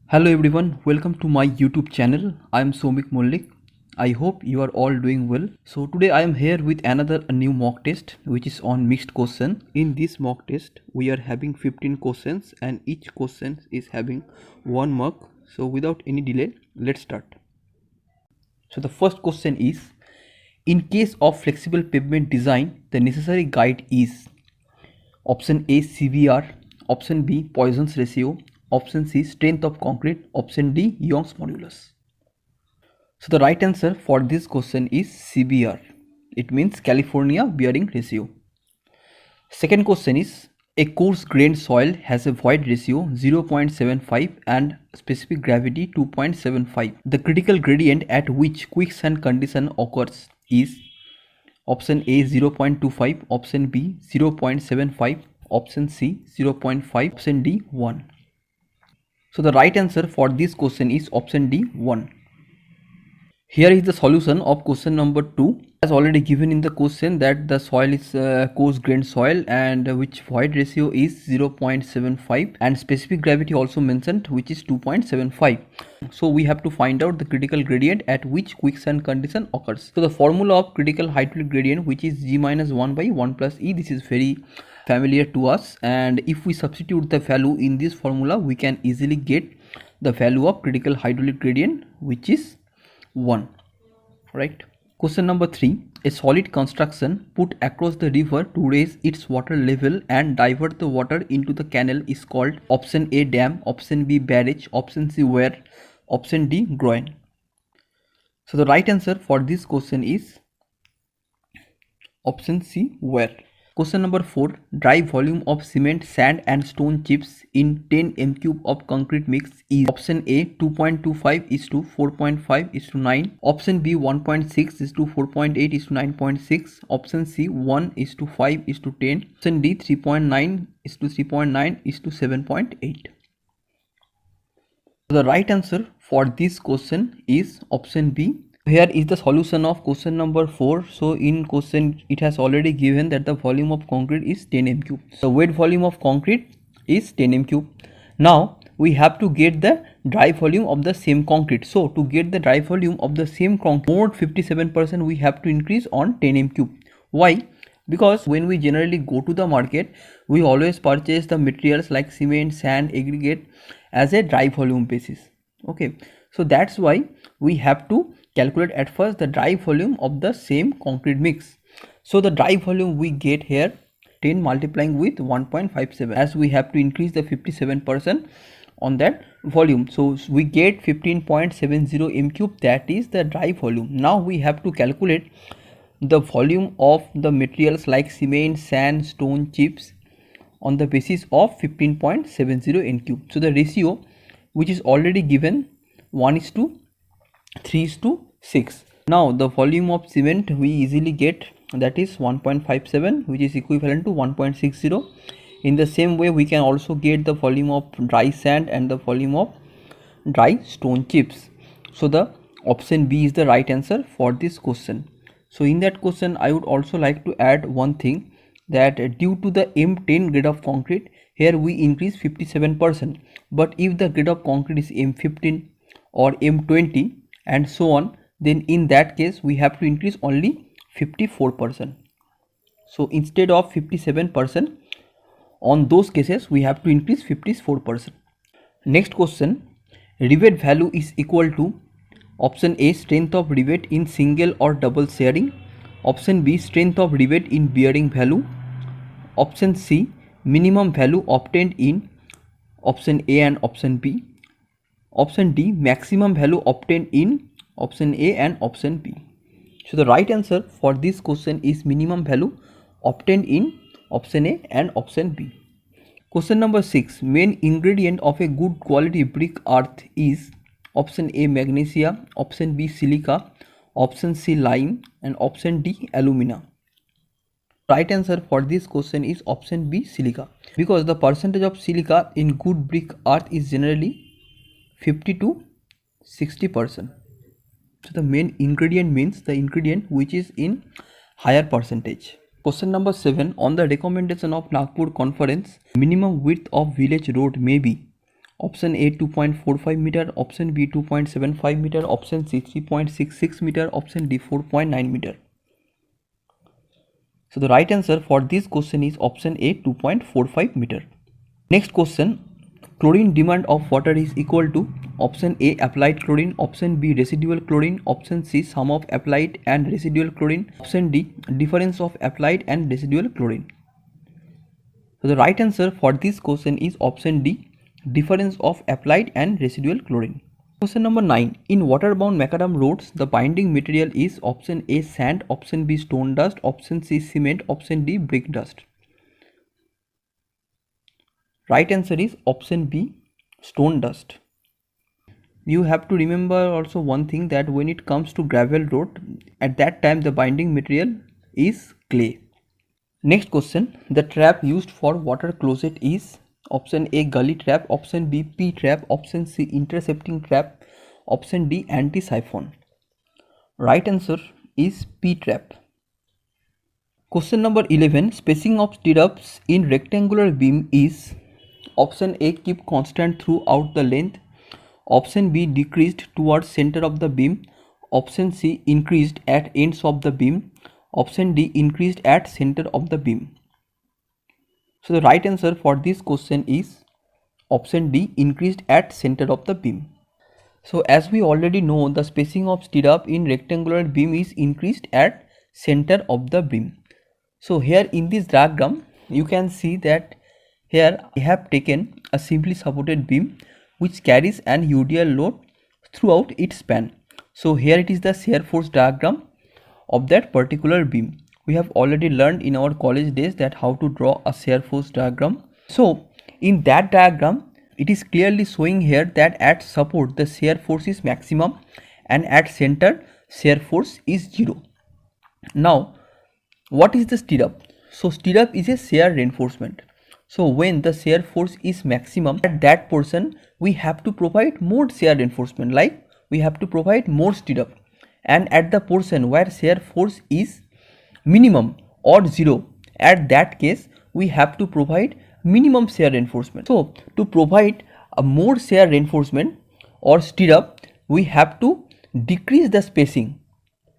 Hello everyone, welcome to my YouTube channel. I am Somik Mollik. I hope you are all doing well. So today I am here with another new mock test which is on mixed question. In this mock test we are having 15 questions and each question is having 1 mark. So without any delay, let's start. So the first question is, in case of flexible pavement design, the necessary guide is option A CBR, option B Poisson's ratio, option C strength of concrete, option D Young's modulus. So the right answer for this question is CBR. It means California bearing ratio. Second question is, a coarse grained soil has a void ratio 0.75 and specific gravity 2.75. The critical gradient at which quicksand condition occurs is option A 0.25, option B 0.75, option C 0.5, option D 1. So the right answer for this question is option D 1. Here is the solution of question number 2. As already given in the question that the soil is coarse grained soil and which void ratio is 0.75 and specific gravity also mentioned which is 2.75. So we have to find out the critical gradient at which quicksand condition occurs. So the formula of critical hydraulic gradient, which is G minus 1 by 1 plus E, this is very familiar to us, and if we substitute the value in this formula we can easily get the value of critical hydraulic gradient, which is 1. Right. Question number 3. A solid construction put across the river to raise its water level and divert the water into the canal is called option A dam, option B barrage, option C weir, option D groin. So the right answer for this question is option C weir. Question number 4. Dry volume of cement, sand and stone chips in 10 m³ of concrete mix is option A 2.25 is to 4.5 is to 9, option B 1.6 is to 4.8 is to 9.6, option C 1 is to 5 is to 10, option D 3.9 is to 3.9 is to 7.8. The right answer for this question is option B. Here is the solution of question number 4. So in question it has already given that the volume of concrete is 10 m³. The weight volume of concrete is 10 m³. Now we have to get the dry volume of the same concrete. So to get the dry volume of the same concrete, more 57% we have to increase on 10 m³. Why? Because when we generally go to the market, we always purchase the materials like cement, sand, aggregate as a dry volume basis. Okay, so that's why we have to calculate at first the dry volume of the same concrete mix. So the dry volume we get here 10 multiplying with 1.57, as we have to increase the 57% on that volume. So we get 15.70 m³, that is the dry volume. Now we have to calculate the volume of the materials like cement, sand, stone, chips on the basis of 15.70 m³. So the ratio which is already given 1:3:6. Now the volume of cement we easily get, that is 1.57, which is equivalent to 1.60. In the same way we can also get the volume of dry sand and the volume of dry stone chips. So the option B is the right answer for this question. So in that question I would also like to add one thing, that due to the M10 grade of concrete, here we increase 57%, but if the grade of concrete is M15 or M20 and so on, then in that case we have to increase only 54%. So instead of 57%, on those cases we have to increase 54%. Next question, rivet value is equal to option A strength of rivet in single or double sharing, option B strength of rivet in bearing value, option C minimum value obtained in option A and option B, option D maximum value obtained in option A and option B. So the right answer for this question is minimum value obtained in option A and option B. Question number 6. Main ingredient of a good quality brick earth is option A magnesia, option B silica, option C lime and option D alumina. Right answer for this question is option B silica, because the percentage of silica in good brick earth is generally 50 to 60%. So the main ingredient means the ingredient which is in higher percentage. Question number 7. On the recommendation of Nagpur conference, minimum width of village road may be option A 2.45 meter, option B 2.75 meter, option C 3.66 meter, option D 4.9 meter. So the right answer for this question is option A 2.45 meter. Next question, chlorine demand of water is equal to option A applied chlorine, option B residual chlorine, option C sum of applied and residual chlorine, option D difference of applied and residual chlorine. So the right answer for this question is option D, difference of applied and residual chlorine. Question number 9. In water-bound macadam roads, the binding material is option A sand, option B stone dust, option C cement, option D brick dust. Right answer is option B, stone dust. You have to remember also one thing, that when it comes to gravel road, at that time the binding material is clay. Next question, the trap used for water closet is option A gully trap, option B P trap, option C intercepting trap, option D anti-siphon. Right answer is P trap. Question number 11, spacing of stirrups in rectangular beam is option A keep constant throughout the length, option B decreased towards center of the beam, option C increased at ends of the beam, option D increased at center of the beam. So the right answer for this question is option D, increased at center of the beam. So as we already know, the spacing of stirrup in rectangular beam is increased at center of the beam. So here in this diagram you can see that here I have taken a simply supported beam which carries an UDL load throughout its span. So here it is the shear force diagram of that particular beam. We have already learned in our college days that how to draw a shear force diagram. So in that diagram it is clearly showing here that at support the shear force is maximum and at center shear force is 0. Now what is the stirrup? So stirrup is a shear reinforcement. So when the shear force is maximum at that portion, we have to provide more shear reinforcement, like we have to provide more stirrup, and at the portion where shear force is minimum or 0, at that case we have to provide minimum shear reinforcement. So to provide a more shear reinforcement or stirrup, we have to decrease the spacing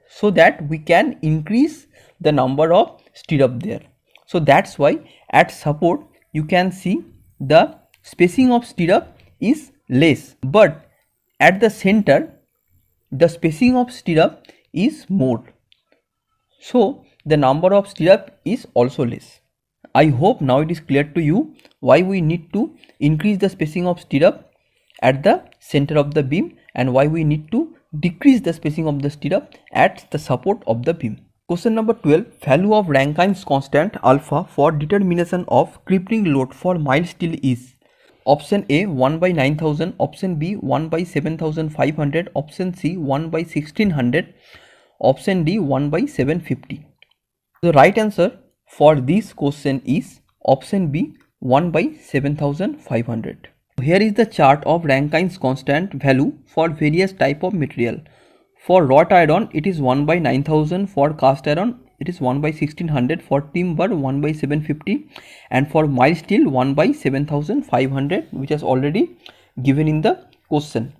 so that we can increase the number of stirrup there. So that's why at support you can see the spacing of stirrup is less, but at the center the spacing of stirrup is more, so the number of stirrup is also less. I hope now it is clear to you why we need to increase the spacing of stirrup at the center of the beam and why we need to decrease the spacing of the stirrup at the support of the beam. Question number 12, value of Rankine's constant alpha for determination of crippling load for mild steel is option A 1 by 9000, option B 1 by 7500, option C 1 by 1600, option D 1 by 750. The right answer for this question is option B 1 by 7500. Here is the chart of Rankine's constant value for various type of material. For wrought iron it is 1 by 9000, for cast iron it is 1 by 1600, for timber 1 by 750, and for mild steel 1 by 7500, which is already given in the question.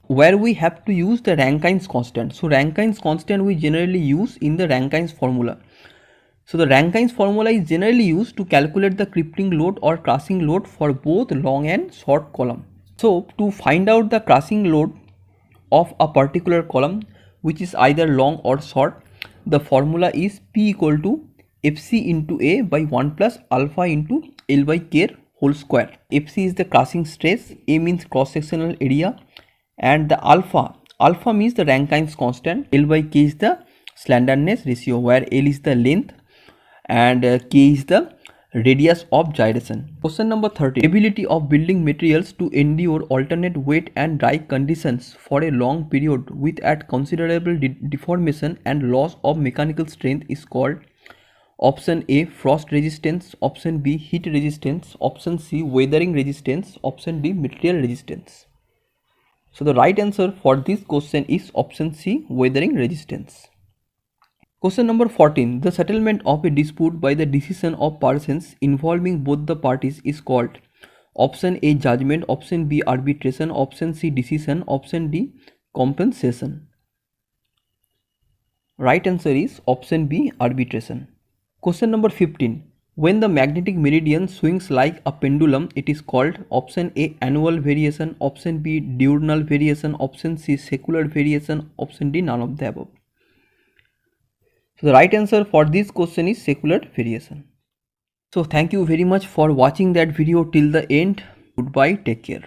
Where we have to use the Rankine's constant. So Rankine's constant we generally use in the Rankine's formula. So the Rankine's formula is generally used to calculate the crippling load or crushing load for both long and short column. So to find out the crushing load of a particular column which is either long or short, the formula is P equal to Fc into A by 1 plus alpha into L by K whole square. Fc is the crushing stress, A means cross sectional area, and the alpha means the Rankine's constant, L by K is the slenderness ratio, where L is the length and K is the radius of gyration. Question number 30, ability of building materials to endure alternate wet and dry conditions for a long period with at considerable deformation and loss of mechanical strength is called option A frost resistance, option B heat resistance, option C weathering resistance, option D material resistance. So the right answer for this question is option C weathering resistance. Question number 14. The settlement of a dispute by the decision of persons involving both the parties is called Option A, judgment. Option B, arbitration. Option C, decision. Option D, compensation. Right answer is option B, arbitration. Question number 15. When the magnetic meridian swings like a pendulum, it is called option A, annual variation. Option B, diurnal variation. Option C, secular variation. Option D, none of the above. So the right answer for this question is secular variation. So thank you very much for watching that video till the end. Goodbye, take care.